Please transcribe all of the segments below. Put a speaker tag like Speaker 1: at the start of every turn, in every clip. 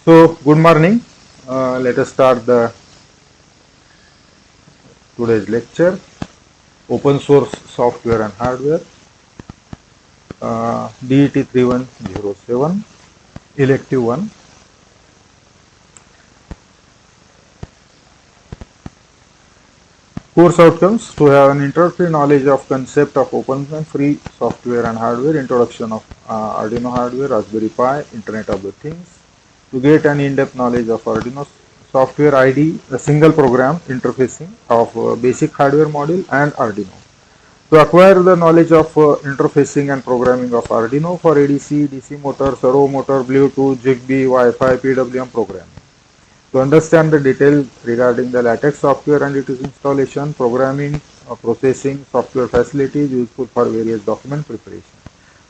Speaker 1: So, good morning. Let us start the today's lecture. Open source software and hardware. DET 3107, elective 1. Course outcomes: to have an introductory knowledge of concept of open and free software and hardware, introduction of Arduino hardware, Raspberry Pi, Internet of the Things. To get an in-depth knowledge of Arduino software ID, a single program interfacing of basic hardware module and Arduino. To acquire the knowledge of interfacing and programming of Arduino for ADC, DC motor, servo motor, Bluetooth, Zigbee, Wi-Fi, PWM programming. To understand the details regarding the LaTeX software and its installation, programming, processing, software facilities useful for various document preparation.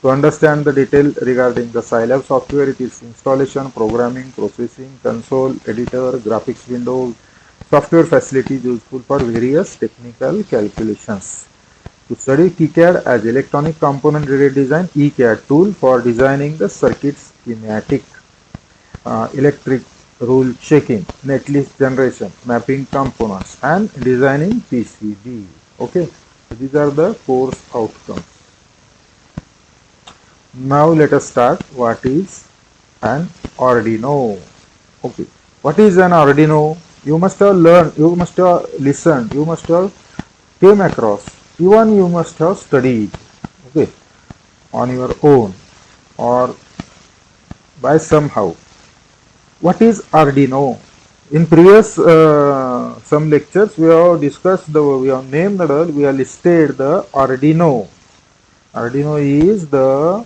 Speaker 1: To understand the detail regarding the Scilab software, its installation, programming, processing, console, editor, graphics window, software facilities useful for various technical calculations. To study KiCad as electronic component redesign, ECAD tool for designing the circuit schematic, electric rule checking, netlist generation, mapping components, and designing PCB. Okay, so these are the course outcomes. Now let us start. What is an Arduino? Okay, what is an Arduino? You must have learned, you must have listened, you must have came across, even you must have studied, okay, on your own or by somehow. What is Arduino? In previous some lectures, we have discussed we have named we have listed the Arduino. Arduino is the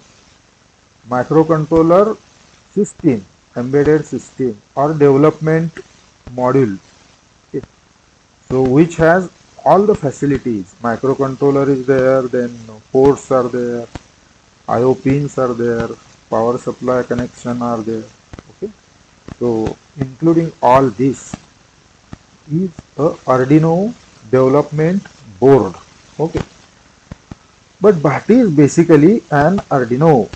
Speaker 1: microcontroller system, embedded system or development module. Okay. So which has all the facilities. Microcontroller is there, then ports are there, IO pins are there, power supply connection are there. Okay. So including all this is a Arduino development board. Okay. But what is basically an Arduino?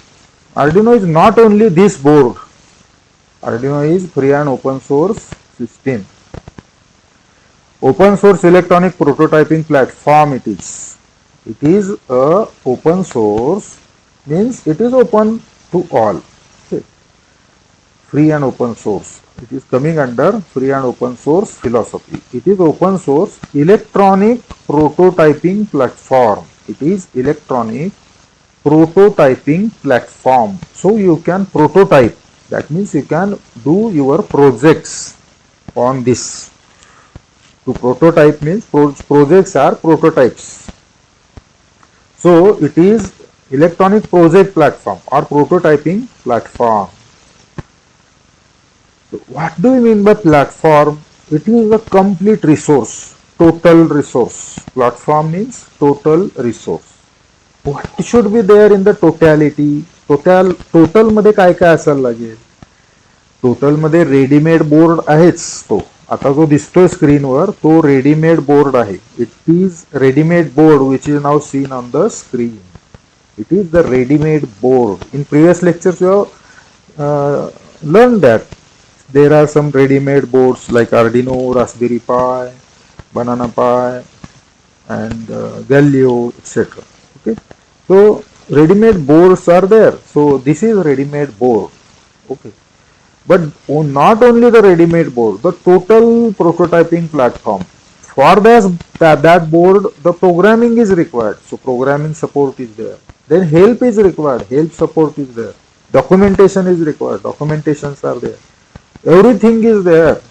Speaker 1: Arduino is not only this board. Arduino is free and open source system. Open source electronic prototyping platform it is. It is a open source, means it is open to all. Okay. Free and open source. It is coming under free and open source philosophy. It is open source electronic prototyping platform. It is electronic prototyping platform. So you can prototype. That means you can do your projects on this. To prototype means projects are prototypes. So it is electronic project platform or prototyping platform. So what do you mean by platform? It is a complete resource, total resource. Platform means total resource. What should be there in the totality? Total मध्ये काय काय असायला लागेल? Total मध्ये readymade board आहेच तो. आता जो दिसतोय स्क्रीनवर तो रेडीमेड बोर्ड आहे. It is readymade board which is now seen on the screen. It is the ready-made board. In previous lectures you have learned that there are some ready-made boards like Arduino, Raspberry Pi, Banana Pi and Galileo, etc. Okay. So ready-made boards are there. So this is ready-made board. Okay. But not only the ready-made board, the total prototyping platform. For that board, the programming is required. So programming support is there. Then help is required. Help support is there. Documentation is required. Documentations are there. Everything is there.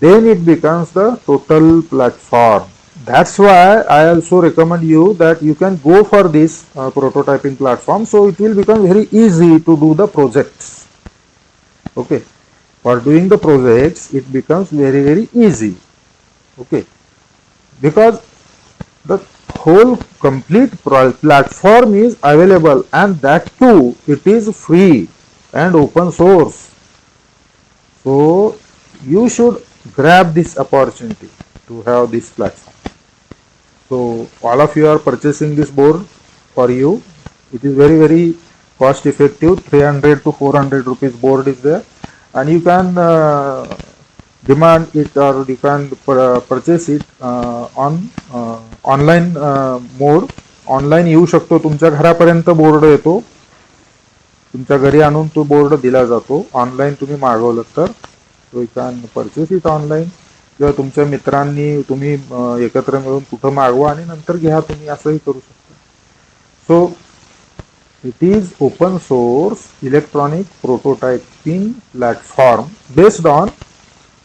Speaker 1: Then it becomes the total platform. That's why I also recommend you that you can go for this prototyping platform. So it will become very easy to do the projects. Okay. For doing the projects, it becomes very, very easy. Okay. Because the whole complete platform is available and that too it is free and open source. So you should grab this opportunity to have this platform. So all of you are purchasing this board for you. It is very, very cost effective. 300 to 400 rupees board is there. and you can demand it or you can purchase it on online mode. Online येऊ शकतो, तुमच्या घरापर्यंत board येतो, तुमच्या घरी आणून तो board दिला जातो. ऑनलाईन तुम्ही मागवलं तर you can purchase it online, किंवा तुमच्या मित्रांनी तुम्ही एकत्र मिळून कुठं मागवा आणि नंतर घ्या तुम्ही, असंही करू शकता. So it is open source electronic prototyping platform based on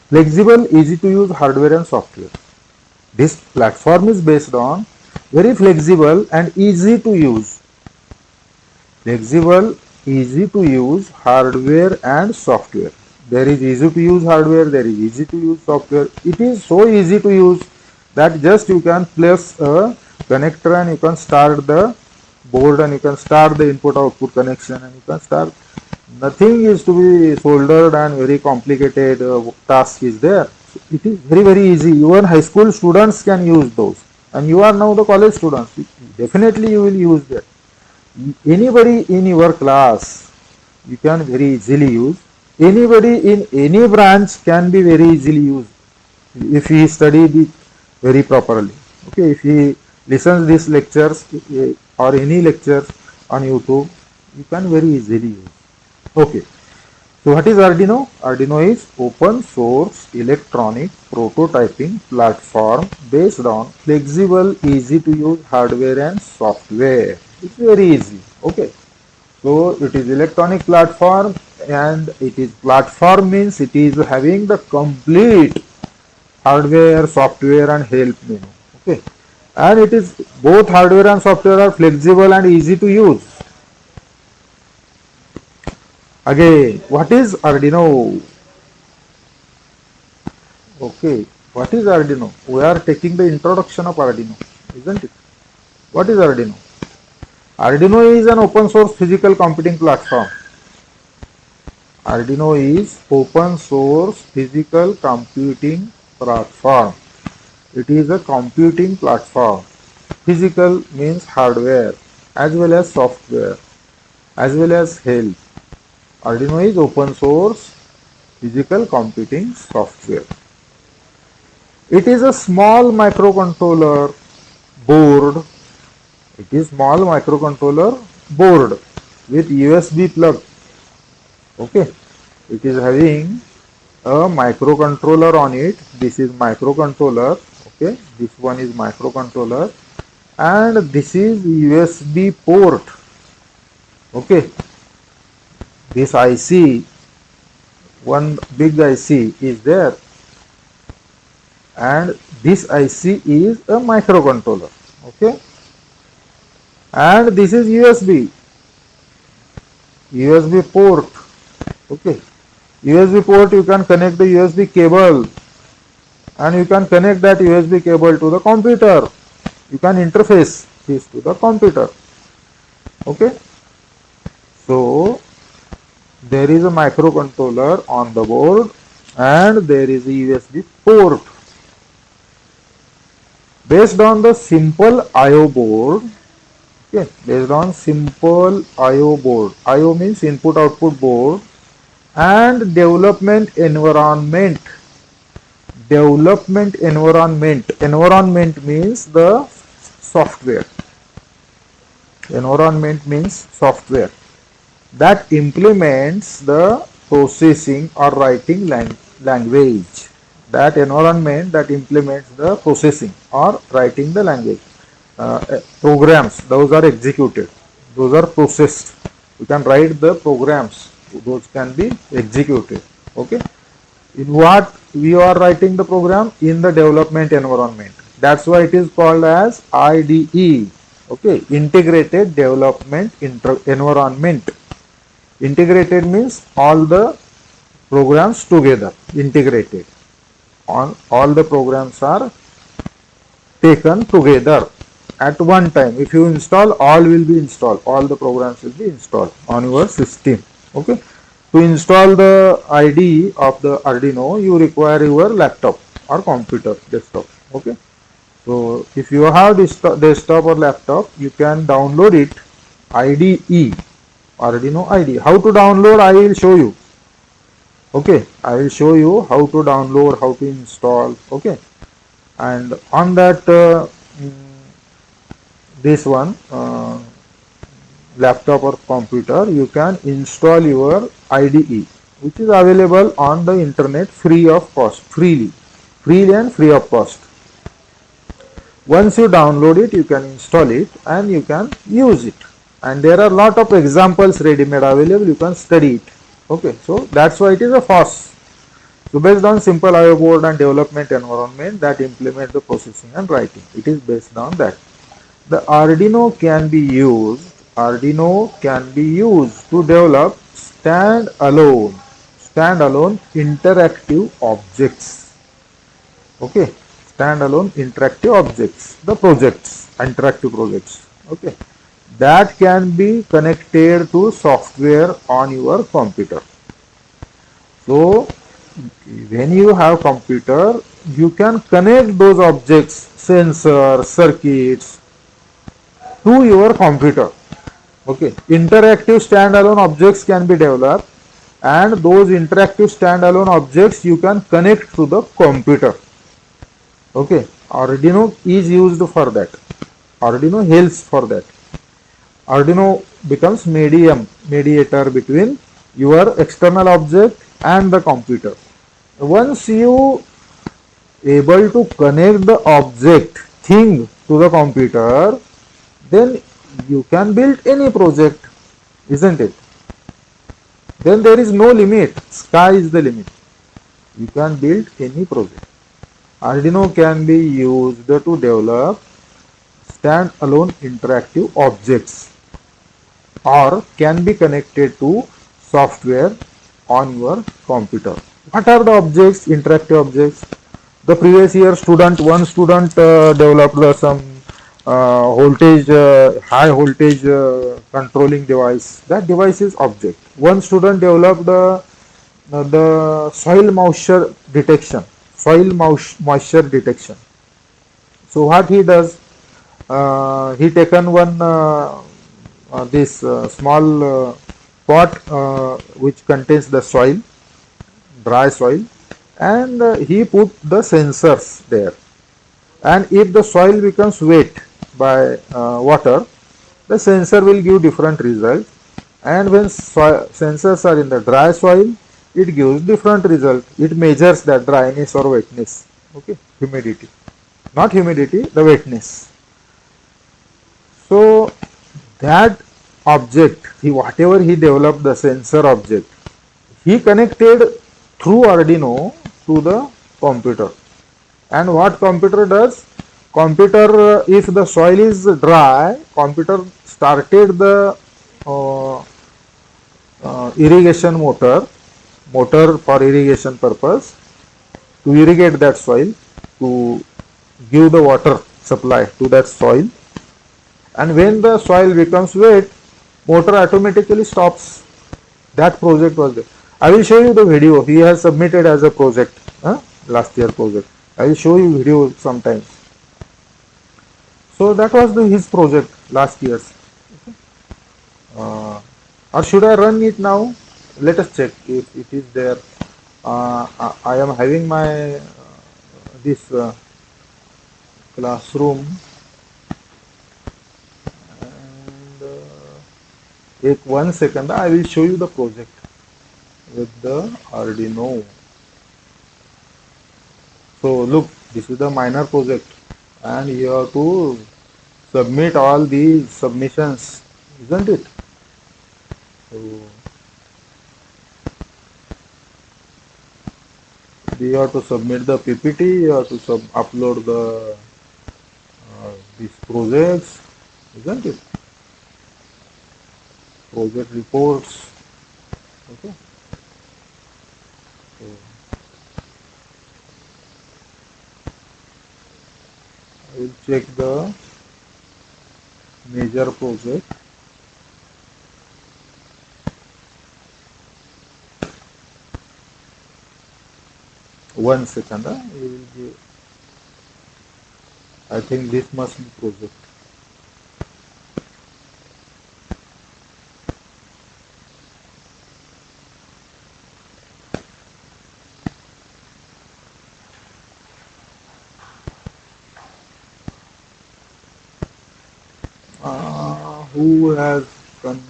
Speaker 1: flexible, easy to use hardware and software. This platform is based on very flexible and easy to use. Flexible, easy to use hardware and software. There is easy to use hardware, there is easy to use software. It is so easy to use that just you can place a connector and you can start the board and you can start the input output connection and you can start. Nothing is to be soldered and very complicated task is there. So it is very easy. Even high school students can use those, and you are now the college students. Definitely you will use that. Anybody in your class you can very easily use. Anybody in any branch can be very easily used if he studied it very properly. Okay, if he listens these lectures or any lectures on YouTube, you can very easily use. Okay, so what is Arduino? Arduino is open source electronic prototyping platform based on flexible, easy to use hardware and software. It's very easy. Okay, so it is electronic platform, and it is platform means it is having the complete hardware, software and help menu. Okay, and it is both hardware and software are flexible and easy to use. Again, what is Arduino? Okay, what is Arduino? We are taking the introduction of Arduino, isn't it? What is Arduino? Arduino is an open source physical computing platform. Arduino is open source physical computing platform. It is a computing platform. Physical means hardware as well as software as well as help. Arduino is open source physical computing software. It is a small microcontroller board. It is small microcontroller board with USB plug. Okay, it is having a microcontroller on it. This is microcontroller. Okay, this one is microcontroller, and this is USB port. Okay, this IC, one big IC is there, and this IC is a microcontroller. Okay, and this is USB port. Okay, USB port, you can connect the USB cable and you can connect that USB cable to the computer. You can interface this to the computer. Okay, so there is a microcontroller on the board and there is a USB port. Based on the simple IO board, okay, based on simple IO board, IO means input output board, and development environment. Environment means the software. Environment means software that implements the processing or writing language. That environment that implements the processing or writing the language. Programs, those are executed, those are processed. You can write the programs, those can be executed. Okay, in what we are writing the program? In the development environment. That's why it is called as IDE. Okay, integrated development environment. Integrated means all the programs together, integrated. All the programs are taken together at one time. If you install, all will be installed, all the programs will be installed on your system. Okay, to install the IDE of the Arduino, you require your laptop or computer, desktop. Okay, so if you have desktop or laptop, you can download it, IDE, Arduino IDE. How to download, I will show you. Okay, I will show you how to download, how to install. Okay, and on that this one laptop or computer, you can install your IDE, which is available on the internet free of cost, freely and free of cost. Once you download it, you can install it and you can use it. And there are a lot of examples ready-made available. You can study it. Okay, so that's why it is a FOSS. So based on simple IO board and development environment that implement the processing and writing, it is based on that. The Arduino can be used to develop standalone interactive objects. Okay, standalone interactive objects, the projects, interactive projects. Okay, that can be connected to software on your computer. So when you have computer, you can connect those objects, sensors, circuits to your computer. Okay, interactive standalone objects can be developed, and those interactive standalone objects you can connect to the computer. Okay, Arduino is used for that. Arduino helps for that. Arduino becomes mediator between your external object and the computer. Once you able to connect the object thing to the computer, then you can build any project, isn't it? Then there is no limit. Sky is the limit. You can build any project. Arduino can be used to develop standalone interactive objects or can be connected to software on your computer. What are the objects, interactive objects? The previous year one student developed some high voltage controlling device. That device is object. One student developed the soil moisture detection. So what he does, he taken one this small pot which contains the soil, dry soil, and he put the sensors there. And if the soil becomes wet by water, the sensor will give different results. And when sensors are in the dry soil, it gives different result. It measures the dryness or wetness. Okay, humidity, not humidity, the wetness. So that object, whatever he developed, the sensor object, he connected through Arduino to the computer. And what computer does? Computer, if the soil is dry, computer started the uh, irrigation motor for irrigation purpose to irrigate that soil, to give the water supply to that soil. And when the soil becomes wet, motor automatically stops. That project was there. I will show you the video. He has submitted as a project, last year project. I will show you video sometimes. So that was his project last year's. Or should I run it now? Let us check if it is there. I am having my this classroom, and take 1 second. I will show you the project with the Arduino. So look, this is the minor project, and you have to submit all these submissions, isn't it? So you have to submit the PPT, you have to upload the these projects, isn't it? Project reports. Okay. So I will check the major project. One second. I think this must be project. who has con-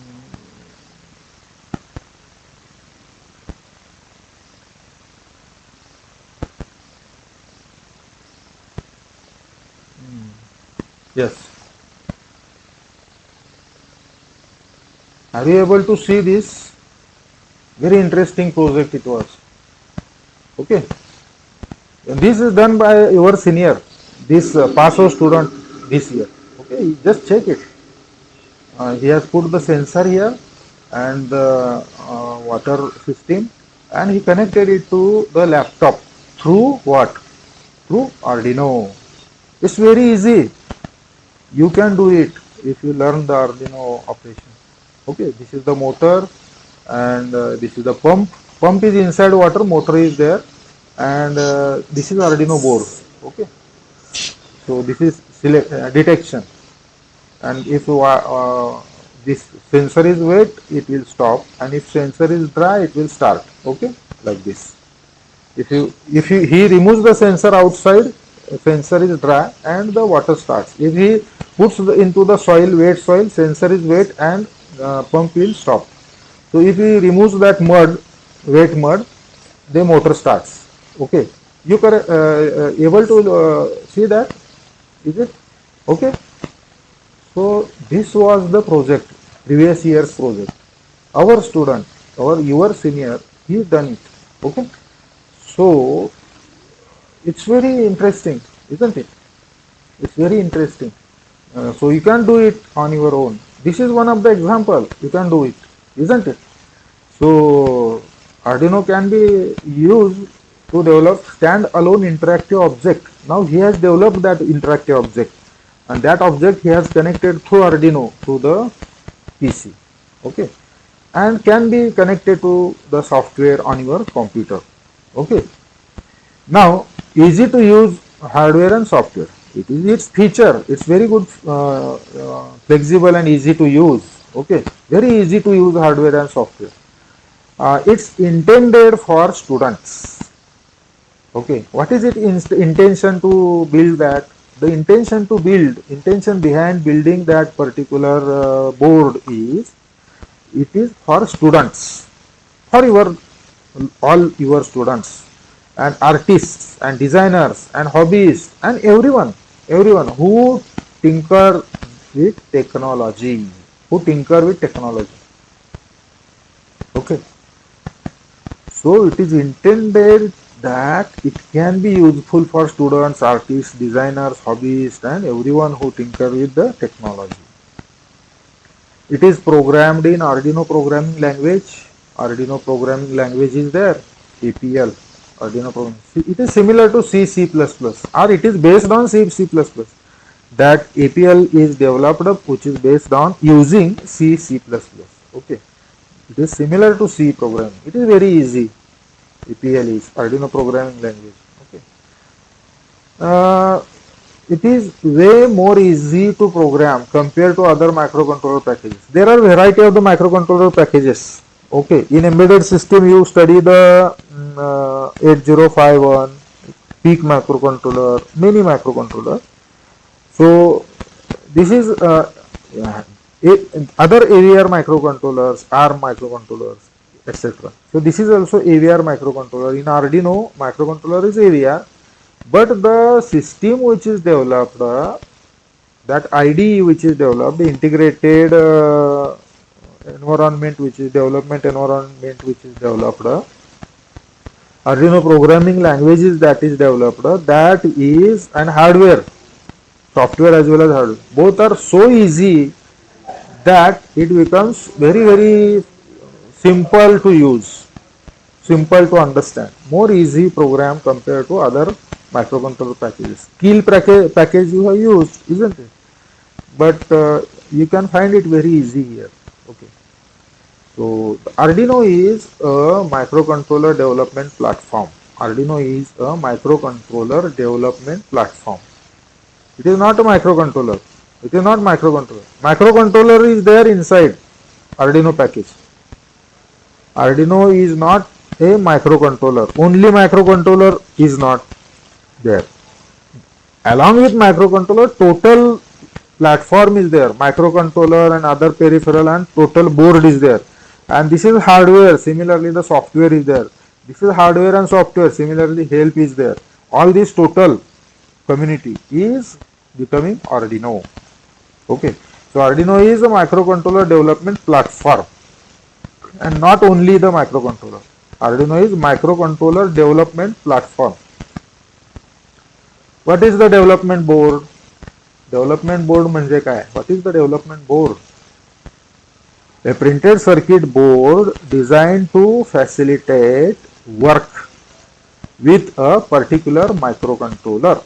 Speaker 1: yes. Are you able to see this? Very interesting project it was. Okay. And this is done by your senior, this PASO student this year. Okay, just check it. He has put the sensor here and the water system, and he connected it to the laptop through what? Through Arduino. It's very easy. You can do it if you learn the Arduino operation. Okay, this is the motor and this is the pump. Pump is inside water, motor is there, and this is Arduino board. Okay, so this is detection, and if this sensor is wet, it will stop, and if sensor is dry, it will start. Okay, like this. If he removes the sensor outside, sensor is dry and the water starts. If he puts into the soil, wet soil, sensor is wet and pump will stop. So if he removes that mud, wet mud, the motor starts. Okay, you are able to see that? Is it okay? So this was the project, previous year's project. Our student, your senior, he done it. Okay, so it's very interesting, isn't it? It's very interesting. So you can do it on your own. This is one of the example. You can do it, isn't it? So Arduino can be used to develop stand-alone interactive object. Now he has developed that interactive object, and that object he has connected through Arduino to the PC. Okay, and can be connected to the software on your computer. Okay. Now, easy to use hardware and software. It is its feature. It's very good, flexible and easy to use. Okay, very easy to use hardware and software. It's intended for students. Okay, what is it intention to build that? The intention behind building that particular board is, it is for students, for all your students and artists and designers and hobbyists and everyone who tinker with technology, okay. So it is intended that it can be useful for students, artists, designers, hobbyists and everyone who tinker with the technology. It is programmed in Arduino programming language. Arduino programming language is there, APL. Arduino programming. It is similar to C, C++, or it is based on C, C++. That APL is developed, which is based on using C, C++. Okay. It is similar to C programming. It is very easy. APL is Arduino programming language. Okay. It is way more easy to program compared to other microcontroller packages. There are variety of the microcontroller packages. Okay, in embedded system you study the 8051, PEEK microcontroller, many microcontroller. So this is other AVR microcontrollers, ARM microcontrollers, etc. So this is also AVR microcontroller. In Arduino, microcontroller is AVR, but the system which is developed, that IDE which is developed, the integrated environment which is development environment which is developed, Arduino programming languages that is developed, that is an hardware, software as well as hardware. Both are so easy that it becomes very simple to use, simple to understand, more easy program compared to other microcontroller packages. Kill package you have used, isn't it? But you can find it very easy here. Okay. So Arduino is a microcontroller development platform. Arduino is a microcontroller development platform. It is not a microcontroller. It is not microcontroller. Microcontroller is there inside Arduino package. Arduino is not a microcontroller. Only microcontroller is not there. Along with microcontroller, total platform is there, microcontroller and other peripheral and total board is there. And this is hardware, similarly the software is there. This is hardware and software, similarly help is there. All this total community is becoming Arduino. Okay, so Arduino is a microcontroller development platform, and not only the microcontroller. Arduino is microcontroller development platform. What is the development board? Development board म्हणजे काय? What is the development board? A printed circuit board designed to facilitate work with a particular microcontroller.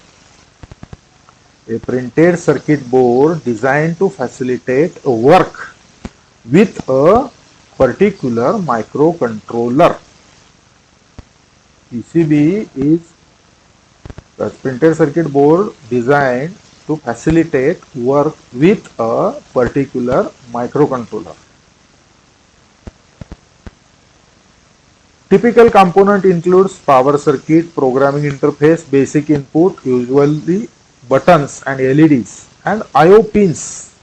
Speaker 1: A printed circuit board designed to facilitate work with a particular microcontroller. PCB is a printed circuit board designed to facilitate work with a particular microcontroller. Typical component includes power circuit, programming interface, basic input, usually buttons and LEDs, and I/O pins.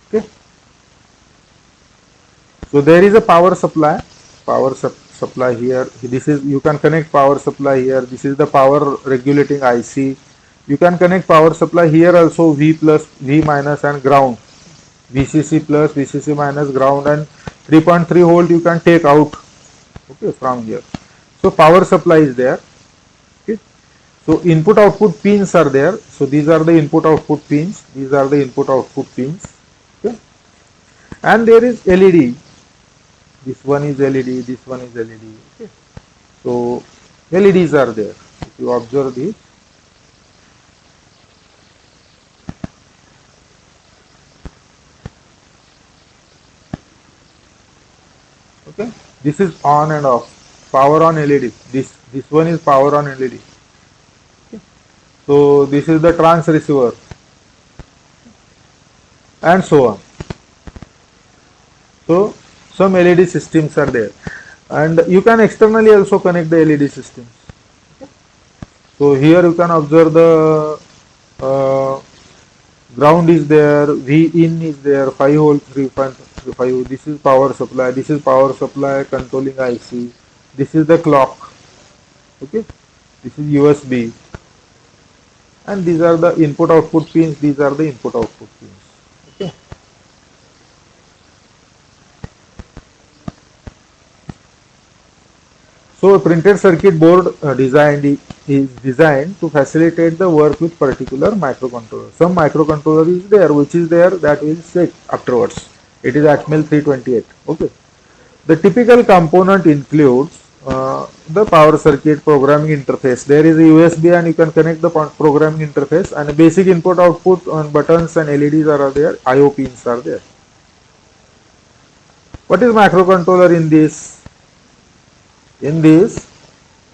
Speaker 1: Okay. So there is a power supply. Supply here. This is, you can connect power supply here. This is the power regulating IC. You can connect power supply here also, V plus, V minus and ground. VCC plus, VCC minus, ground, and 3.3 volt you can take out, okay, from here. So power supply is there. Okay. So input output pins are there. So these are the input output pins. These are the input output pins. Okay. And there is LED. This one is LED, this one is LED. Okay. So LEDs are there. If you observe this, okay, this is on and off. Power on LED. This one is power on LED. Okay. So this is the trans receiver, and so on. So some LED systems are there, and you can externally also connect the LED systems. Okay. So here you can observe the ground is there, V in is there, 5 volt 3.35. This is power supply. This is power supply controlling IC. This is the clock. Okay. This is USB, and these are the input output pins. These are the input output pins. Okay. So a printed circuit board is designed to facilitate the work with particular microcontroller. Some microcontroller is there, which is there, that will set afterwards. It is Atmel 328. Okay. The typical component includes the power circuit, programming interface. There is a USB and you can connect the programming interface, and a basic input output on buttons and LEDs are there. I/O pins are there. What is microcontroller in this? In this,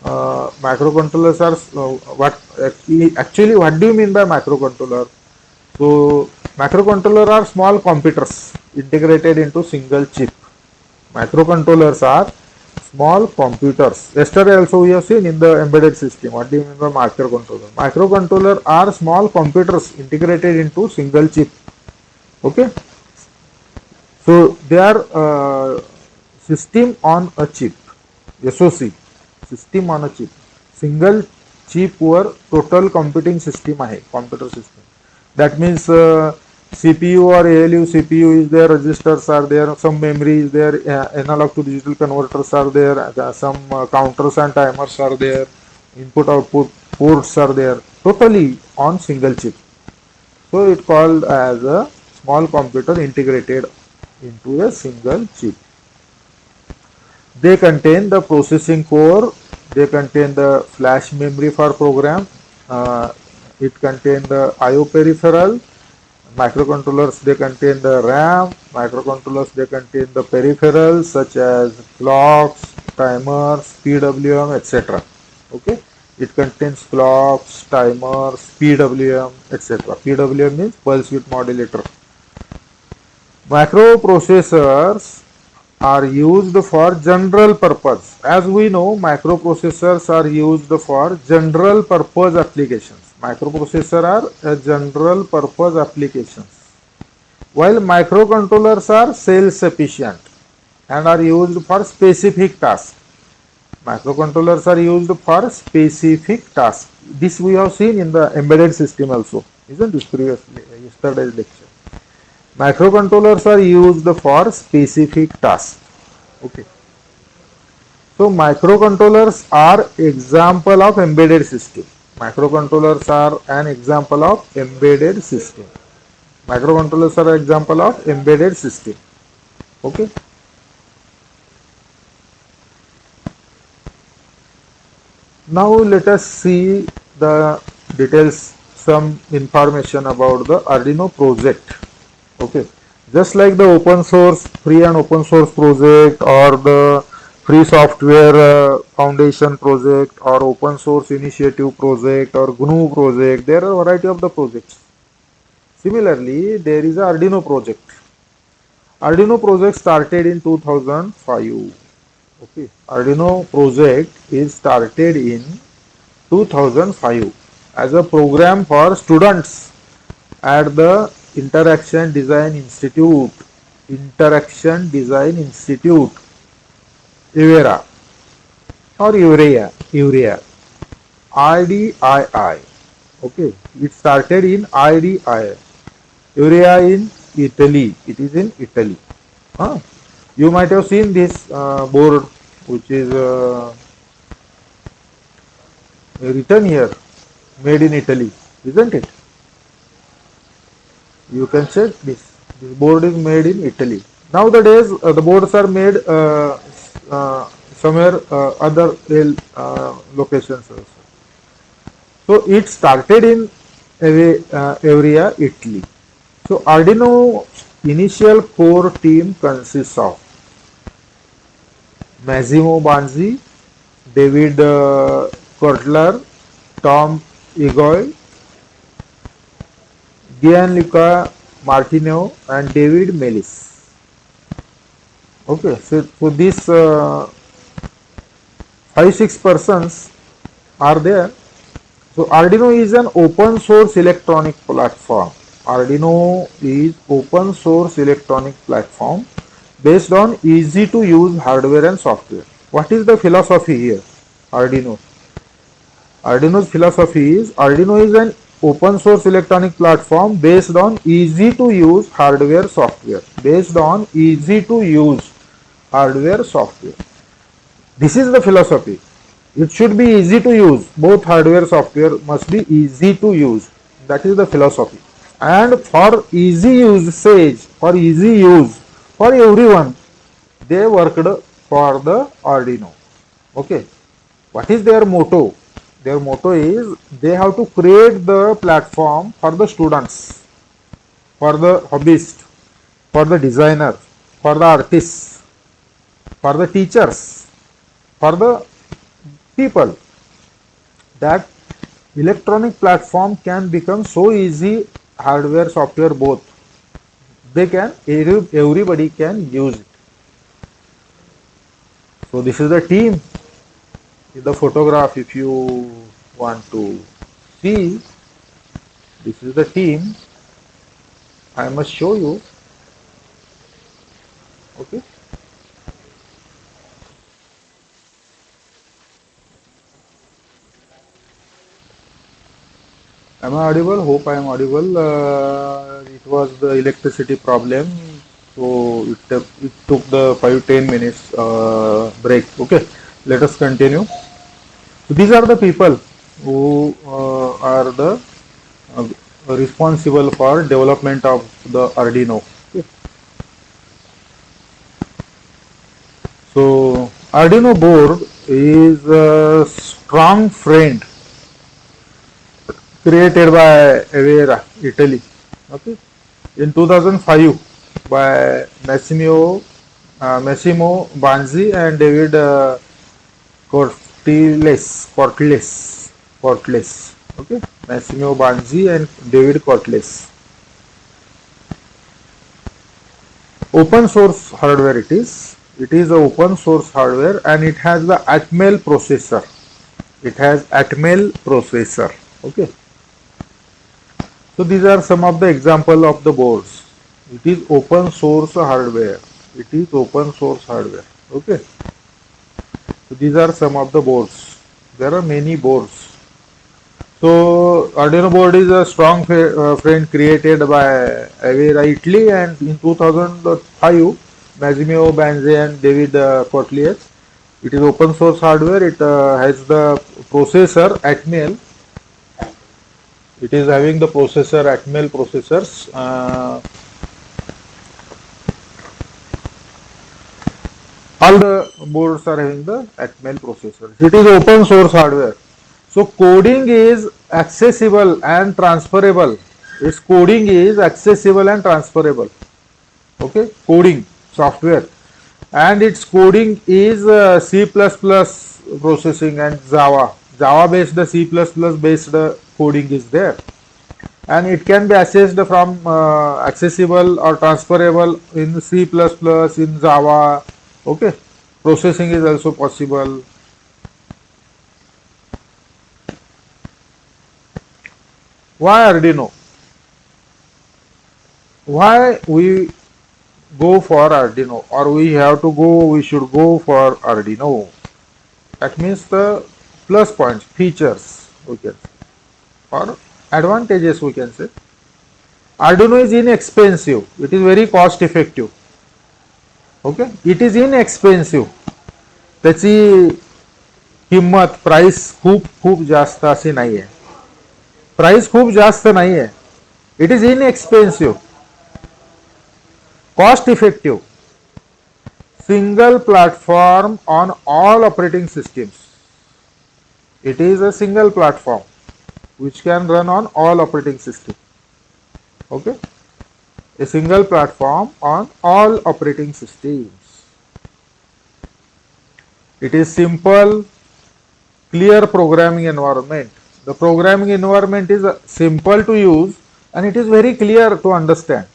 Speaker 1: microcontrollers are what do you mean by microcontroller? So microcontroller are small computers integrated into single chip. Microcontrollers are small computers. Yesterday also we have seen in the embedded system. What do you mean by microcontroller? Microcontroller are small computers integrated into single chip. Okay. So they are system on a chip. SOC, system on a chip. Single chip were total computing system आहे, computer system. That means CPU or ALU CPU is there, registers are there, some memory is there, analog to digital converters are there, some counters and timers are there, input output ports are there, totally on single chip. So it called as a small computer integrated into a single chip. They contain the processing core, they contain the flash memory for program, it contains the I/O peripheral, microcontrollers they contain the RAM, microcontrollers they contain the peripherals such as clocks, timers, PWM, etc. Okay, it contains clocks, timers, PWM, etc. PWM means pulse width modulator. Microprocessors are used for general purpose. As we know, microprocessors are used for general purpose applications. Microprocessor are a general purpose applications, while microcontrollers are self-sufficient and are used for specific tasks. Microcontrollers are used for specific tasks. This we have seen in the embedded system also, isn't this previously yesterday's lecture? Microcontrollers are used for specific tasks. Okay. So microcontrollers are example of embedded system. Microcontrollers are an example of embedded system. Microcontrollers are an example of embedded system. Okay. Now let us see the details, some information about the Arduino project. Okay, just like the open source, free and open source project, or the free software foundation project, or open source initiative project, or GNU project, there are a variety of the projects. Similarly, there is a Arduino project. Arduino project started in 2005. Okay, Arduino project is started in 2005 as a program for students at the Interaction Design Institute, Urea or Urea, RDII. Okay, it started in RDII, Urea in Italy. It is in Italy. Huh? You might have seen this board, which is written here, made in Italy, isn't it? You can check this. This board is made in Italy. Nowadays, the boards are made somewhere other locations also. So it started in Ivrea, Italy. So Arduino initial core team consists of Massimo Banzi, David Kotler, Tom Egoy, Gianluca Martino, and David Melis. Okay, so these 5-6 persons are there. So Arduino is an open source electronic platform. Arduino is open source electronic platform based on easy to use hardware and software. What is the philosophy here? Arduino's philosophy is Arduino is an open source electronic platform based on easy to use hardware software. This is the philosophy. It should be easy to use. Both hardware software must be easy to use. That is the philosophy. And for easy usage, for everyone, they worked for the Arduino. Okay. What is their motto? Their motto is they have to create the platform for the students, for the hobbyists, for the designers, for the artists, for the teachers, for the people. That electronic platform can become so easy, hardware, software both. Everybody can use it. So this is the team. The photograph, if you want to see, this is the team. I must show you. Okay. Am I audible? Hope I am audible. It was the electricity problem, so it took the 5-10 minutes break. Okay, let us continue. So these are the people who are the responsible for development of the Arduino. Okay. So Arduino board is a strong friend created by Avera, Italy. Okay. In 2005 by Massimo Banzi and David Cortles. Okay. Massimo Banzi and David Cortles. Open source hardware it is. It is a open source hardware and it has the Atmel processor. Okay. So these are some of the example of the boards. It is open source hardware. It is open source hardware. Okay. So these are some of the boards. There are many boards. So Arduino board is a strong friend created by Avera Italy, and in 2005 Massimo Banzi and David Kotlier. It is open source hardware. It has the processor Atmel. It is having the processor Atmel processors. All the boards are having the Atmel processors. It is open source hardware. So coding is accessible and transferable. Its coding is accessible and transferable. Okay, coding software, and its coding is C++ processing and Java. Java based the C++ based coding is there, and it can be accessed from accessible or transferable in C++, in Java. Okay, processing is also possible. Why Arduino? Why we go for Arduino, or we should go for Arduino? That means the plus points, features we can say, or advantages we can say. Arduino is inexpensive. It is very cost effective. Okay, it is inexpensive. त्याची किंमत price खूप खूप जास्त अशी नाही आहे. Price खूप जास्त नाही आहे. It is inexpensive, cost effective, single platform on all operating systems. It is a single platform which can run on all operating systems. Okay, a single platform on all operating systems. It is simple, clear programming environment. The programming environment is simple to use and it is very clear to understand.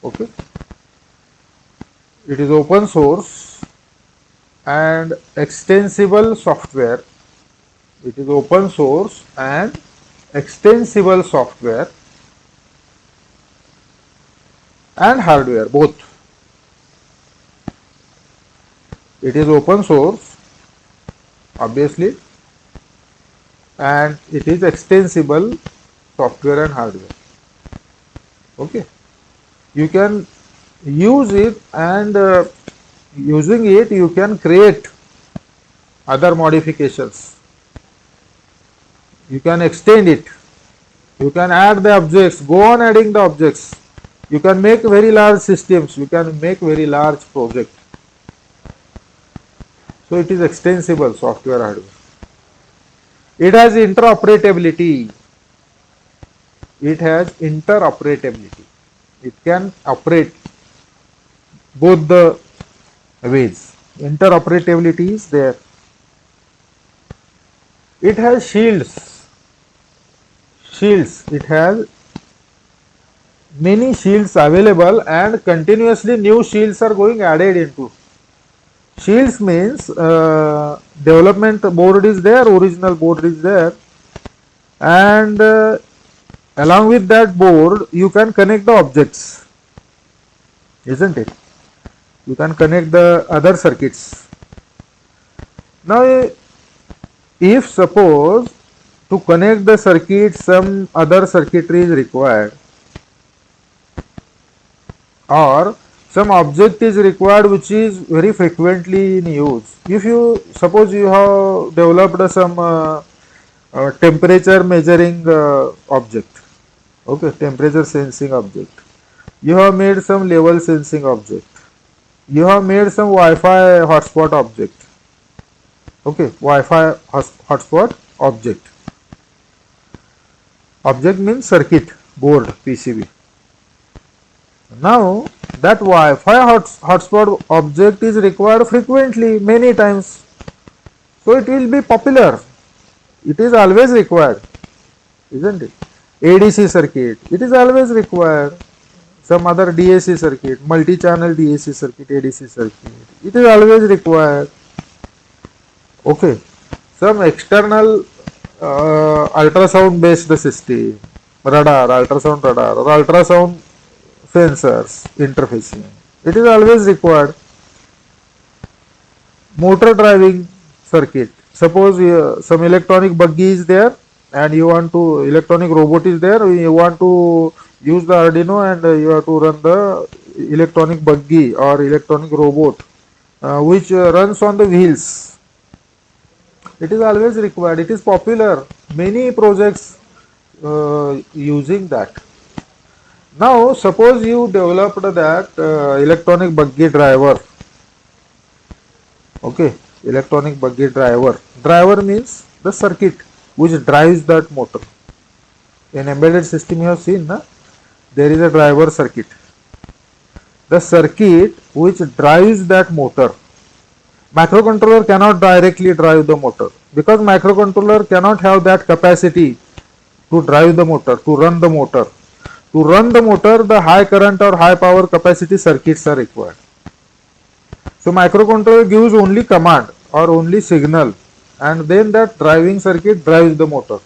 Speaker 1: Okay, it is open source and extensible software. It is open source and extensible software and hardware both. It is open source obviously, and it is extensible software and hardware. Okay, you can use it, and using it you can create other modifications. You can extend it, you can add the objects, go on adding the objects. You can make very large systems, you can make very large project. So it is extensible software hardware. It has interoperability. It has interoperability. It can operate both the ways. Interoperability is there. It has shields. It has many shields available, and continuously new shields are going added into. Shields means development board is there, original board is there, and along with that board you can connect the objects, isn't it? You can connect the other circuits. Now if suppose to connect the circuit some other circuitry is required, or some object is required which is very frequently in use. If you suppose you have developed some temperature measuring object, okay, temperature sensing object. You have made some level sensing object. You have made some Wi-Fi hotspot object. Okay, Wi-Fi hotspot object. Object means circuit board, PCB. Now that Wi-Fi hotspot object is required frequently, many times. So it will be popular. It is always required, isn't it? ADC circuit, it is always required. Some other DAC circuit, multi-channel DAC circuit, ADC circuit, it is always required. Okay, some external ultrasound based system, radar, ultrasound radar, or ultrasound sensors interfacing. It is always required. Motor driving circuit. Suppose some electronic buggy is there and you want to, electronic robot is there, you want to use the Arduino and you have to run the electronic buggy or electronic robot which runs on the wheels. It is always required. It is popular. Many projects using that. Now suppose you developed that electronic buggy driver. Okay, electronic buggy driver. Driver means the circuit which drives that motor. In embedded system you have seen, na? There is a driver circuit. The circuit which drives that motor. Microcontroller cannot directly drive the motor because microcontroller cannot have that capacity to drive the motor, to run the motor. To run the motor, the high current or high power capacity circuits are required. So microcontroller gives only command or only signal, and then that driving circuit drives the motor,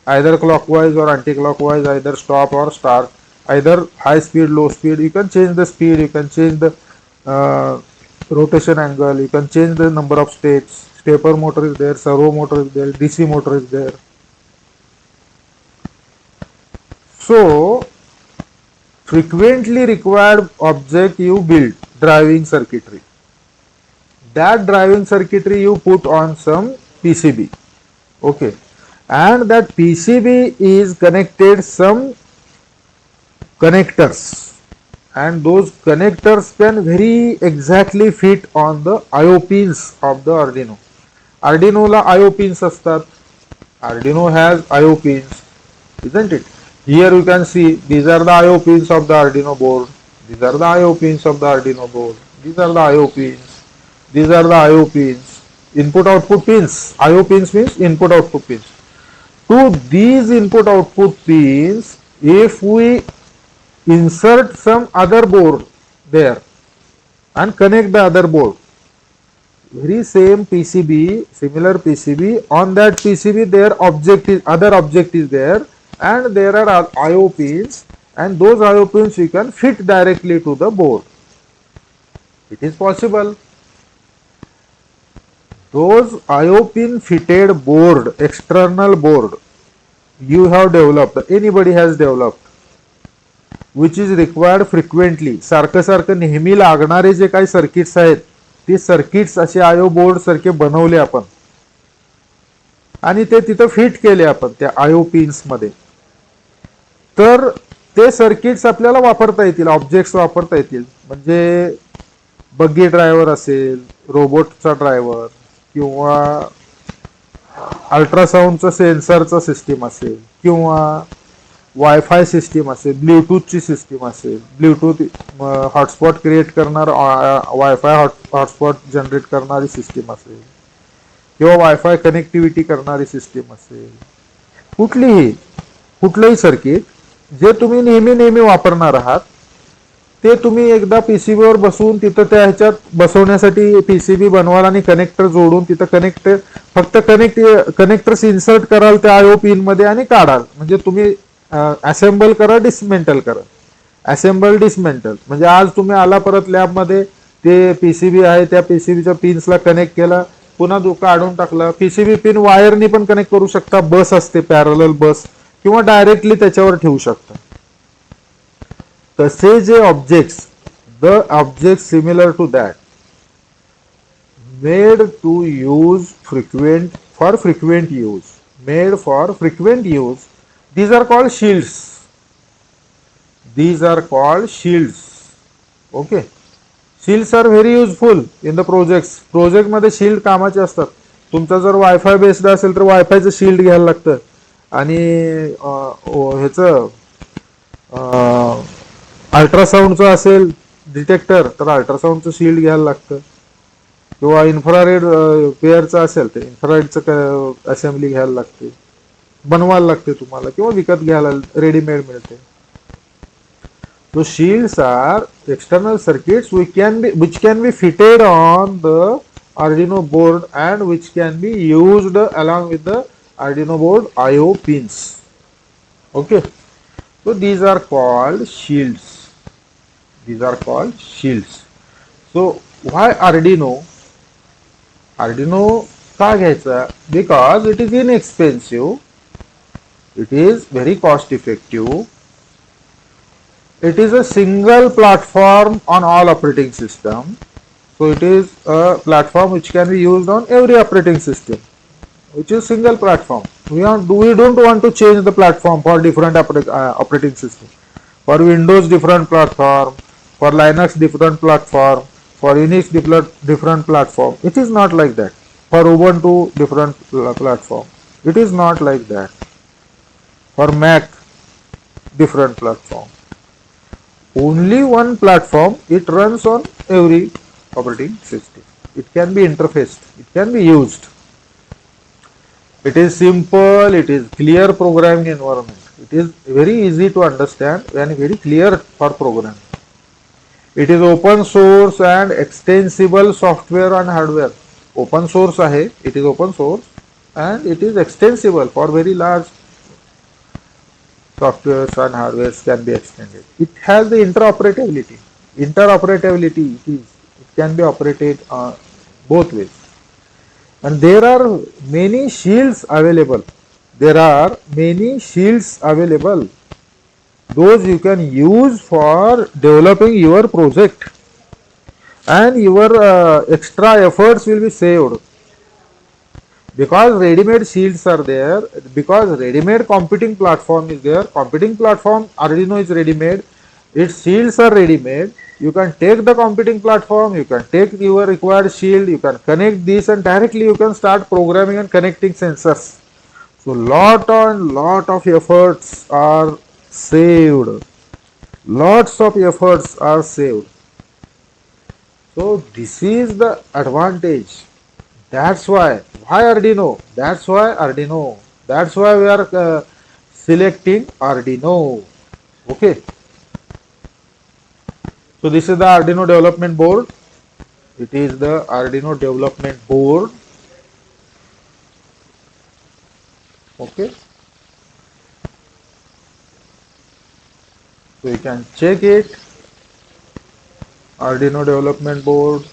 Speaker 1: either clockwise or anti-clockwise, either stop or start, either high speed, low speed. You can change the speed, you can change the rotation angle, you can change the number of states. Stepper motor is there, servo motor is there, DC motor is there. So frequently required object you build, driving circuitry. That driving circuitry you put on some PCB. Okay, and that PCB is connected some connectors, and those connectors can very exactly fit on the IO pins of the Arduino. Arduino la IO pins astat. Arduino has IO pins, isn't it? Here you can see these are the IO pins of the Arduino board. These are the IO pins of the Arduino board. These are the IO pins. These are the IO pins. Input output pins. IO pins means input output pins. To these input output pins, if we insert some other board there and connect the other board, very same PCB, similar PCB, on that PCB their object is, other object is there, and there are IO pins, and those IO pins you can fit directly to the board. It is possible. Those IO pin fitted board, external board you have developed, anybody has developed, which is required frequently. सारखं नेहमी लागणारे जे काही circuits आहेत ते circuits असे आयो board सारखे बनवले आपण आणि ते तिथं फिट केले आपण त्या आयो पिन्स मध्ये. तर ते सर्किट्स आपल्याला वापरता येतील, ऑब्जेक्ट्स वापरता येतील. म्हणजे बग्गी ड्रायव्हर असेल, रोबोटचा ड्रायव्हर, किंवा अल्ट्रासाऊंडचं सेन्सरचं सिस्टीम असेल, किंवा वायफाय सिस्टीम असेल, ब्ल्यूटूथची सिस्टीम असेल, ब्ल्यूटूथ हॉटस्पॉट क्रिएट करणार, वायफाय हॉटस्पॉट जनरेट करणारी सिस्टीम असेल, किंवा वायफाय कनेक्टिव्हिटी करणारी सिस्टीम असेल, कुठलंही सर्किट जे तुम्ही नेहमी वापरणार आहात ते तुम्ही एकदा पीसीबीवर बसवून तिथं त्या ह्याच्यात बसवण्यासाठी पीसीबी बनवाल आणि कनेक्टर जोडून तिथं फक्त कनेक्टर्स इन्सर्ट कराल त्या आयओ पिन मध्ये आणि काढाल. म्हणजे तुम्ही असेंबल करा, डिसमेंटल करा. असेंबल डिसमेंटल म्हणजे आज तुम्ही आला परत लॅबमध्ये, ते पीसीबी आहे त्या पीसीबीच्या पिन्सला कनेक्ट केला, पुन्हा काढून टाकला. पीसीबी पिन वायरनी पण कनेक्ट करू शकता, बस असते पॅरलल बस, किंवा डायरेक्टली त्याच्यावर ठेवू शकता. तसे जे objects, the object similar to that made to use frequent for frequent use, made for frequent use, these are called shields. These are called shields. Okay, shields are very useful in the projects. Project मध्ये shield कामाचे असतात. तुमचा जर wifi based असेल तर वायफायचं shield घ्यायला लागतं, आणि ह्याचं अल्ट्रासाऊंडचं असेल डिटेक्टर तर अल्ट्रासाऊंडचं शिल्ड घ्यायला लागतं, किंवा इन्फ्रारेड पेअरचं असेल तर इन्फ्रारेडचं असेंब्ली घ्यायला लागते, बनवायला लागते तुम्हाला, किंवा विकत घ्यायला रेडीमेड मिळते. So shields are external circuits which can be fitted on the Arduino board and which can be used along with the Arduino board IO pins. Okay. So these are called shields. These are called shields. So why Arduino? Arduino का घ्यायचा? Because it is inexpensive, it is very cost effective, it is a single platform on all operating system. So it is a platform which can be used on every operating system, which is single platform. We don't want to change the platform for different operating system. For Windows different platform, for Linux different platform, for Unix different platform. It is not like that. For Ubuntu different platform. It is not like that. For Mac different platform. Only one platform, it runs on every operating system. It can be interfaced, it can be used. It is simple, it is clear programming environment. It is very easy to understand and very clear for programming. It is open source and extensible software and hardware. Open source आहे, it is open source and it is extensible for very large softwares and hardwares can be extended. It has the interoperability. Interoperability it can be operated both ways. And there are many shields available. There are many shields available. Those you can use for developing your project, and your extra efforts will be saved because ready-made shields are there, because ready-made computing platform is there. Computing platform Arduino is ready-made, its shields are ready-made. You can take the computing platform, you can take your required shield, you can connect this and directly you can start programming and connecting sensors. So lot of efforts are saved. Lots of efforts are saved. So this is the advantage. That's why. Why Arduino? That's why Arduino. That's why we are selecting Arduino. Okay. So this is the Arduino development board. It is the Arduino development board. Okay. So you can check it. Arduino development board.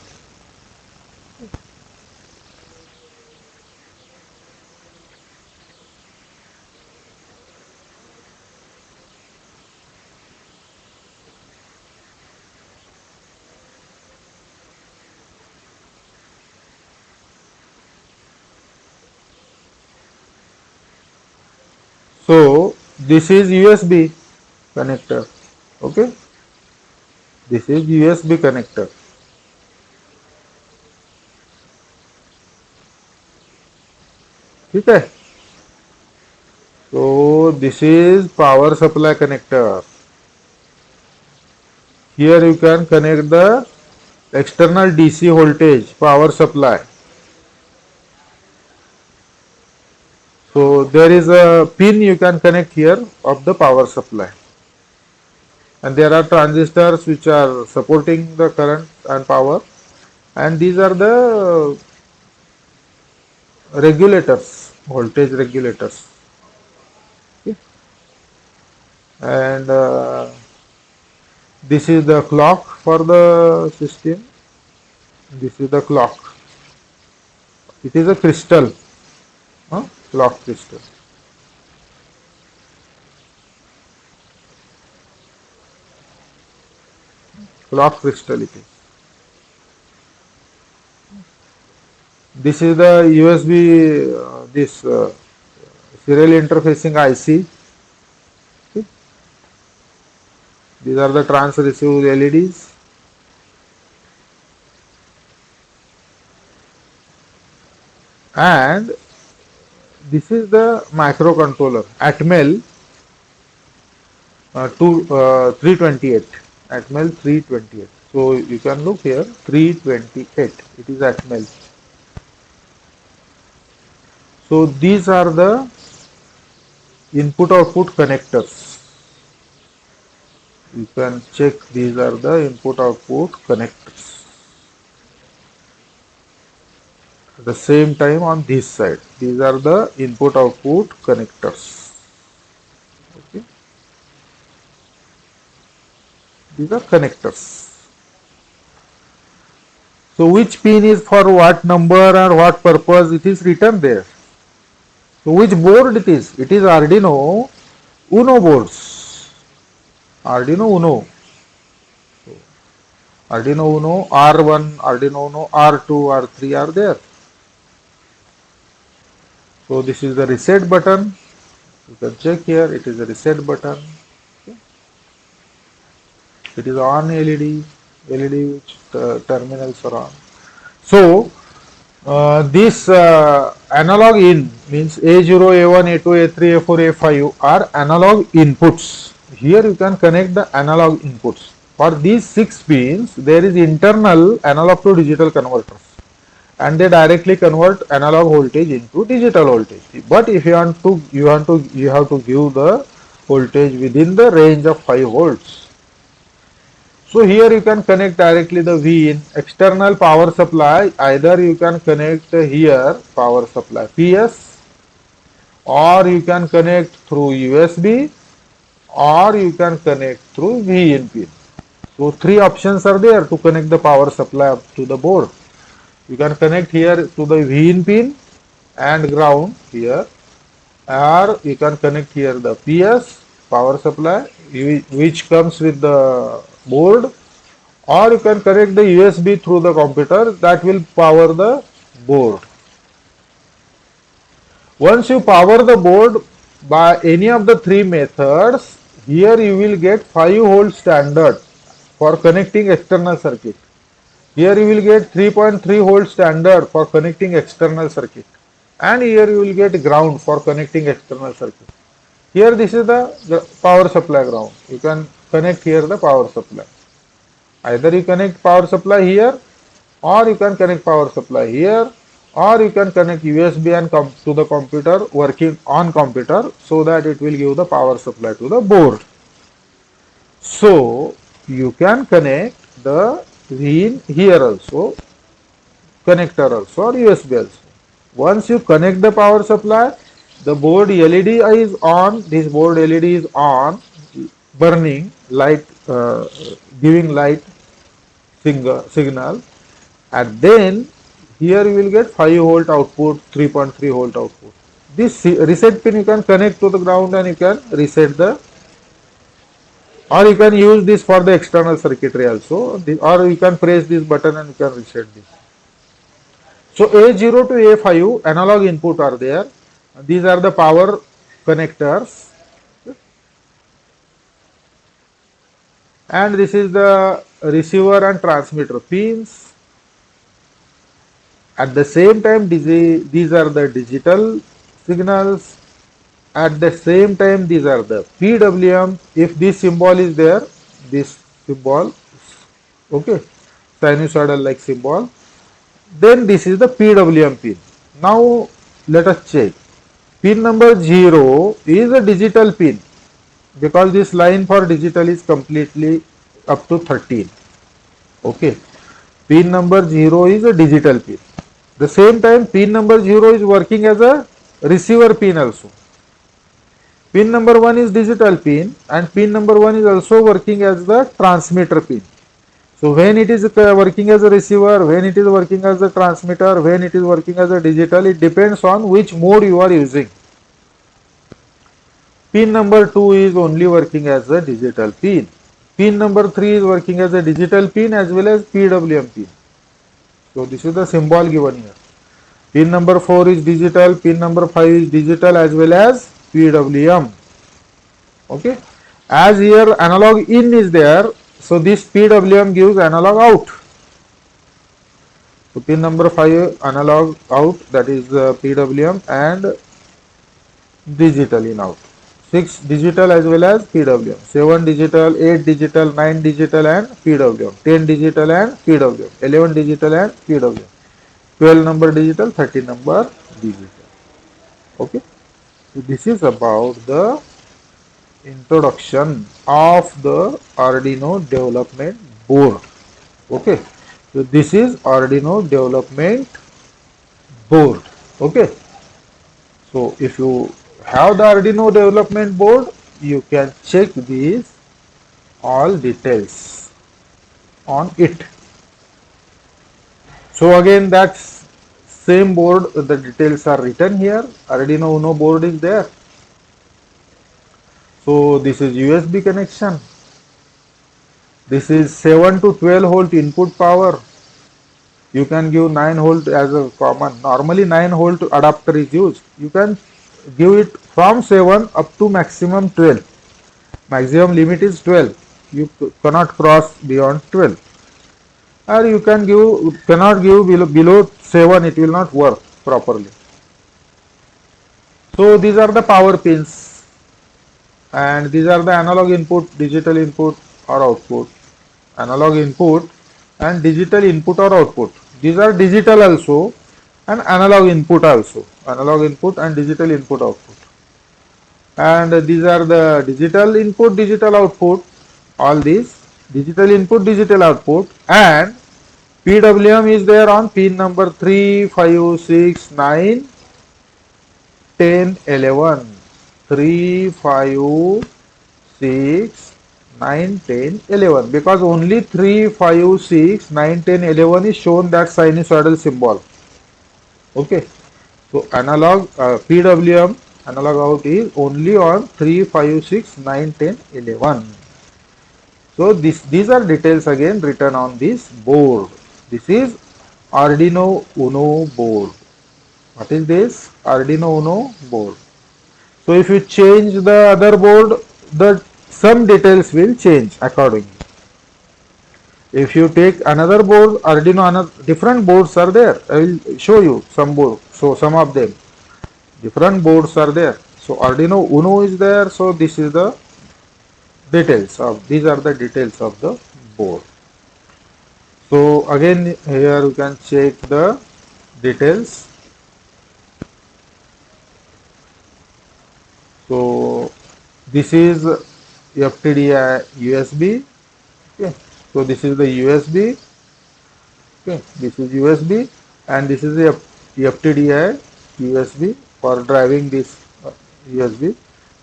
Speaker 1: So this is USB connector. Okay. This is USB connector. ठीक है. So this is power supply connector. Here you can connect the external DC voltage power supply. So there is a pin you can connect here of the power supply. And there are transistors which are supporting the current and power. And these are the regulators, voltage regulators. Okay. And this is the clock for the system. This is the clock. It is a crystal, clock crystal. Clock crystal it is. This is the USB, this serial interfacing IC. Okay. These are the trans receive LEDs. And this is the microcontroller Atmel 328. Atmel 328. So you can look here 328. It is Atmel. So these are the input output connectors. You can check, these are the input output connectors. At the same time on this side, these are the input output connectors. Okay. These are connectors. So which pin is for what number and what purpose, it is written there. So which board it is? It is Arduino Uno boards. Arduino Uno. Arduino Uno R1, Arduino Uno R2, R3 are there. So this is the reset button. You can check here, it is a reset button. Okay. It is on LED, LED which terminals are on. So this analog in means A0, A1, A2, A3, A4, A5 are analog inputs. Here you can connect the analog inputs. For these 6 pins, there is internal analog to digital converters, and they directly convert analog voltage into digital voltage. But if you have to give the voltage within the range of 5 volts. So here you can connect directly the V in external power supply. Either you can connect here power supply PS, or you can connect through USB, or you can connect through V in pin. So 3 options are there to connect the power supply up to the board. You can connect here to the V in pin and ground here, or you can connect here the PS power supply which comes with the board, or you can connect the USB through the computer that will power the board. Once you power the board by any of the 3 methods, here you will get 5 volt standard for connecting external circuit. Here you will get 3.3 volt standard for connecting external circuit, and here you will get ground for connecting external circuit. Here this is the power supply ground. You can connect here the power supply. Either you connect power supply here, or you can connect power supply here, or you can connect USB and to the computer working on computer, so that it will give the power supply to the board. So you can connect the V here also, connector also, or USB also. Once you connect the power supply, the board LED is on, this board LED is on, burning light, giving light signal, and then here you will get 5 volt output, 3.3 volt output. This reset pin you can connect to the ground and you can reset the, or you can use this for the external circuitry also, or you can press this button and you can reset this. So A0 to A5 analog input are there. These are the power connectors, and this is the receiver and transmitter pins. At the same time, these are the digital signals. At the same time, these are the PWM. If this symbol is there, this symbol, okay, sinusoidal like symbol, then this is the PWM pin. Now let us check. Pin number 0 is a digital pin, because this line for digital is completely up to 13. Okay. Pin number 0 is a digital pin. The same time, pin number 0 is working as a receiver pin also. Pin number 1 is digital pin, and pin number 1 is also working as the transmitter pin. So when it is working as a receiver, when it is working as a transmitter, when it is working as a digital, it depends on which mode you are using. Pin number 2 is only working as a digital pin. Pin number 3 is working as a digital pin as well as PWM pin. So this is the symbol given here. Pin number 4 is digital, pin number 5 is digital as well as PWM. Okay. As here analog in is there, so this PWM gives analog out. So pin number 5 analog out, that is PWM, and digital in out. 6 digital as well as PWM, 7 digital, 8 digital, 9 digital and PWM, 10 digital and PWM, 11 digital and PWM, 12 number digital, 13 number digital. Okay. So this is about the introduction of the Arduino development board. Okay. So this is Arduino development board. Okay. So if you have the Arduino development board, you can check this all details on it. So again, that same board, the details are written here. Arduino Uno board is there. So this is USB connection. This is 7 to 12 volt input power. You can give 9 volt as a common. Normally 9 volt adapter is used. You can give it from 7 up to maximum 12. Maximum limit is 12. You cannot cross beyond 12. Or you cannot give below 7, it will not work properly. So these are the power pins, and these are the analog input, digital input or output. Analog input and digital input or output. These are digital also and analog input also. Analog input and digital input output. And these are the digital input, digital output. All these digital input, digital output, and PWM is there on pin number 3, 5, 6, 9, 10, 11. 3, 5, 6, 9, 10, 11. Because only 3, 5, 6, 9, 10, 11 is shown that sinusoidal symbol. Okay. So analog PWM analog out is only on 3, 5, 6, 9, 10, 11. So these are details again written on this board. This is Arduino Uno board. What is this? Arduino Uno board. So if you change the other board, some details will change accordingly. If you take another board, Arduino, different boards are there. I will show you some board. So some of them, different boards are there. So Arduino Uno is there. So this is the details of, these are the details of the board. So again here you can check the details. So this is FTDI USB. Okay. So this is the USB. Okay. This is USB, and this is the FTDI USB for driving this USB.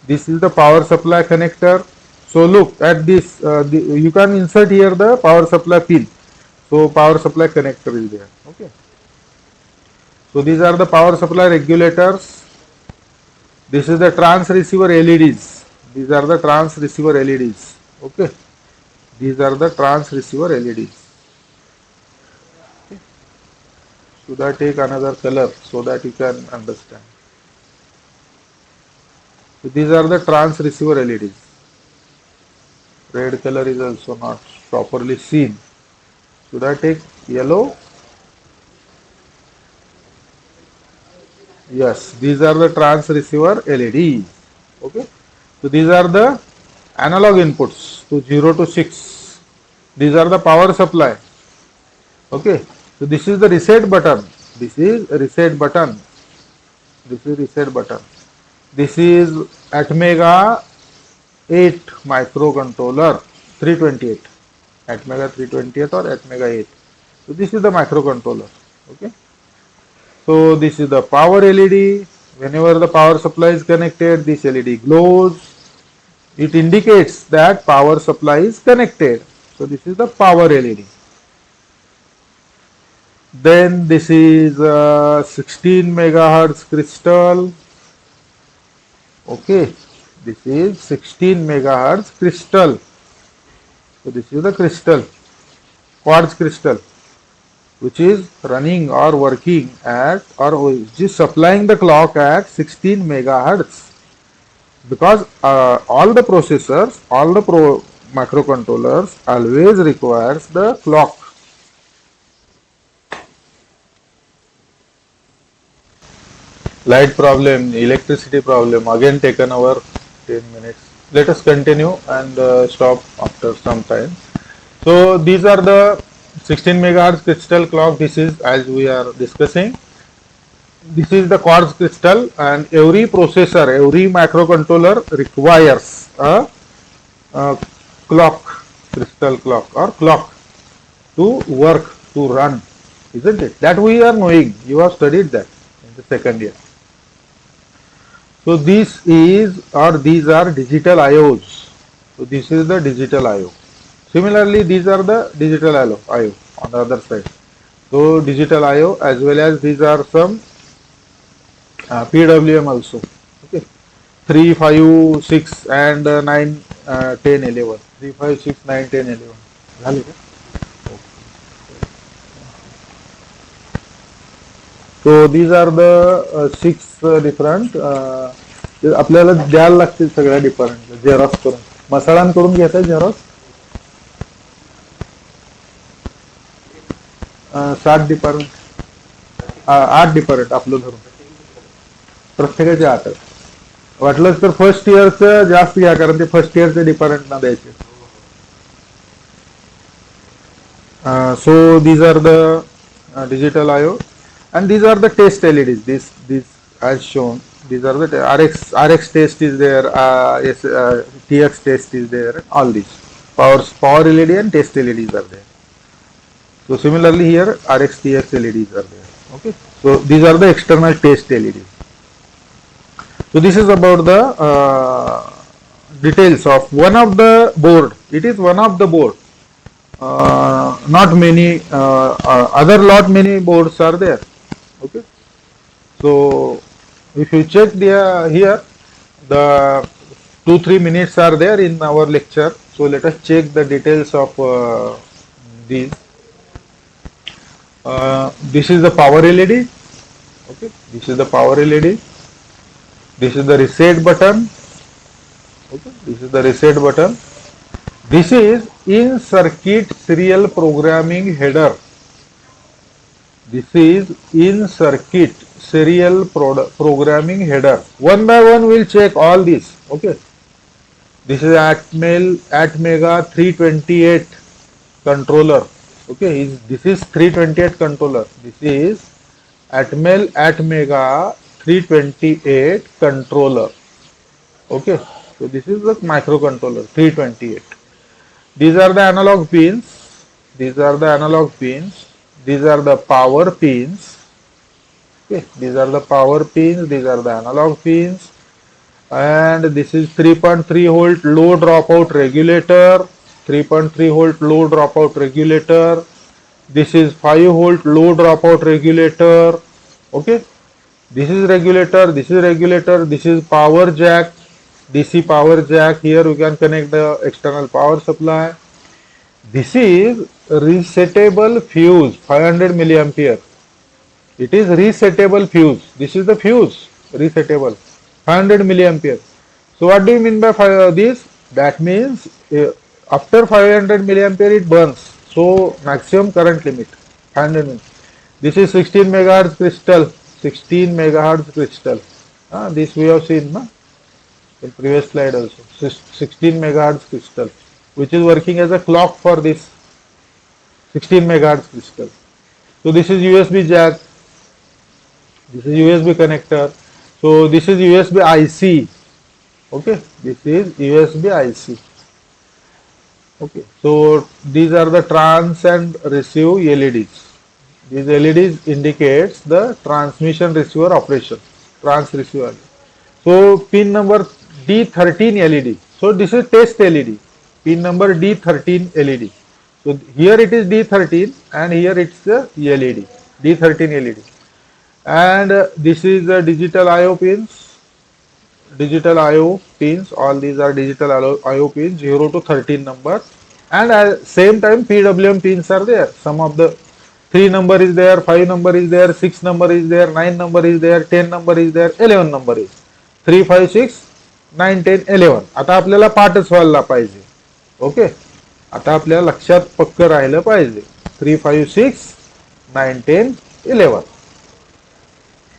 Speaker 1: This is the power supply connector. So look at this. You can insert here the power supply pin. So power supply connector is there. Okay. So these are the power supply regulators. This is the trans receiver LEDs. These are the trans receiver LEDs. Okay. These are the trans receiver LEDs. Okay. Should I take another color so that you can understand? So these are the trans receiver LEDs. Red color is also not properly seen. Should I take yellow? Yes, these are the trans receiver LEDs. Okay. So these are the analog inputs to 0 to 6. These are the power supply. Okay. So this is the reset button. This is reset button. This is reset button. This is Atmega 8 microcontroller 328. Atmega 328 or Atmega 8. So this is the microcontroller. Okay. So this is the power LED. Whenever the power supply is connected, this LED glows. It indicates that power supply is connected. So this is the power LED. Then this is 16 megahertz crystal. Okay, this is 16 megahertz crystal. So this is the crystal, quartz crystal, which is running or working at, or which is supplying the clock at 16 megahertz. Because all the processors, all the microcontrollers always requires the clock. Light problem, electricity problem, again taken over 10 minutes. Let us continue and stop after some time. So these are the 16 megahertz crystal clock. This is, as we are discussing, this is the quartz crystal, and every processor, every microcontroller requires a clock, crystal clock or clock to work, to run, isn't it? That we are knowing. You have studied that in the second year. So this is, or these are digital IOs. So this is the digital I/O. Similarly, these are the digital I/O on the other side. So digital I/O as well as these are some PWM also. Okay, 3, 5, 6 and 9, 10, 11. 3, 5, 6, 9, 10, 11. झाले का? So these are the 6 different आपल्याला द्यायला लागतील सगळ्या department Xerox करून. मसाळांकडून घेता Xerox 7 department 8 department आपलं धरून प्रत्येकाचे 8. वाटलंच तर फर्स्ट इयरचं जास्त घ्या कारण ते फर्स्ट इयरचे डिपार्टमेंटना द्यायचे. So these are the digital I/O and these are the test LEDs. This as shown. These are the RX test is there, TX test is there. All these power LED and test LEDs are there. So similarly here RX TX LEDs are there. Okay. So these are the external test LEDs. So this is about the details of one of the board. It is one of the board. Not many other lot many boards are there. Okay. So if you check here the 2-3 minutes are there in our lecture. So let us check the details of these. This is the power LED. Okay, this is the power LED. This is the reset button. Okay, this is the reset button. This is in circuit serial programming header. This is in circuit serial programming header. One by one we'll check all these. Okay. This is Atmega 328 controller. Okay, this is 328 controller. This is Atmega 328 controller. Okay, so this is the microcontroller 328. These are the analog pins. These are the analog pins. These are the power pins. Okay, these are the power pins. These are the analog pins. And this is 3.3 volt low dropout regulator. 3.3 volt low dropout regulator. This is 5 volt low dropout regulator. Okay, this is regulator. This is regulator. This is power jack. DC power jack. Here we can connect the external power supply. This is resettable fuse 500 milliampere. It is resettable fuse. This is the fuse resettable 500 milliampere. So what do you mean by this? That means after 500 milliampere it burns. So maximum current limit 500 milliampere. This is 16 megahertz crystal. 16 megahertz crystal. This we have seen in previous slide also. 16 megahertz crystal, which is working as a clock for this 16 megahertz crystal. So this is USB jack. This is USB connector. So this is USB IC. Okay, this is USB IC. Okay, so these are the trans and receive LEDs. These LEDs indicates the transmission receiver operation. Trans receiver. So pin number D13 LED. So this is test LED. Pin number D13 LED. So here it is D13 and here it's the LED. D13 LED. And this is the digital I/O pins. Digital I/O pins. All these are digital I/O pins 0 to 13 number. And at same time PWM pins are there. Some of the 3 number is there, 5 number is there, 6 number is there, 9 number is there, 10 number is there, 11 number is 3, 5, 6, 9, 10, 11. आता आपल्याला पाठच व्हायला पाहिजे. Okay, आता आपल्या लक्षात पक्क राहिलं पाहिजे 3, 5, 6, 9, 10, 11.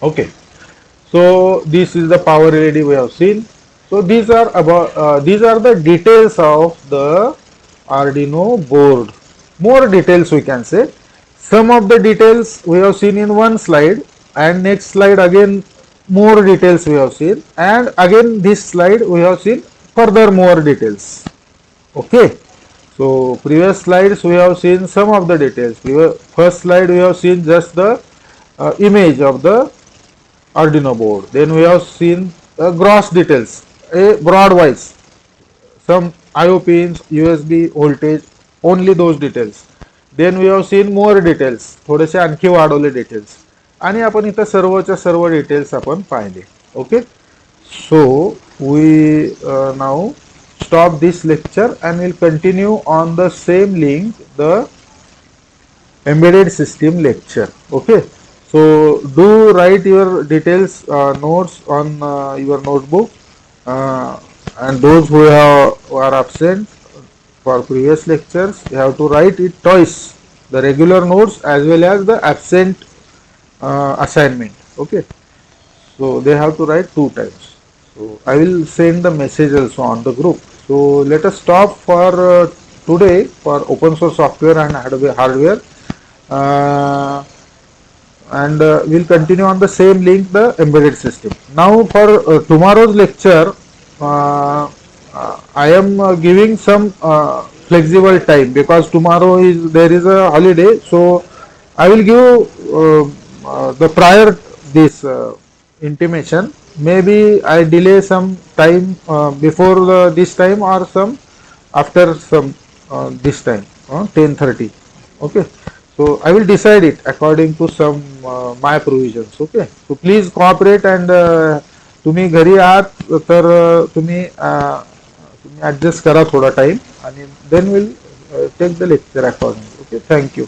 Speaker 1: Okay, so this is the power LED we have seen. So these are about these are the details of the Arduino board. More details we can say. Some of the details we have seen in one slide, and next slide again more details we have seen, and again this slide we have seen further more details. Okay, so previous slides we have seen some of the details. First slide we have seen just the image of the Arduino board. Then we have seen gross details, a broad wise, some IO pins, USB, voltage, only those details. Then we have seen more details, थोडेसे आणखी वाढवले details आणि आपण इथं सर्वच्या सर्व details आपण पाहिले. Okay, so we now stop this lecture and we'll continue on the same link the embedded system lecture. Okay, so do write your details notes on your notebook, and those who are absent for previous lectures, you have to write it twice, the regular notes as well as the absent assignment. Okay, so they have to write two times. So I will send the message also on the group. So let us stop for today for open source software and hardware, uh, and we'll continue on the same link, the embedded system. Now for tomorrow's lecture, I am giving some flexible time because tomorrow is there is a holiday. So I will give the prior this intimation. Maybe I delay some time before this time or some after some this time 10:30. Okay, so I will decide it according to some my provisions. Okay, so please cooperate and तुम्ही घरी आहात तर तुम्ही adjust करा थोडा time आणि then will take the lecture according. Okay, thank you.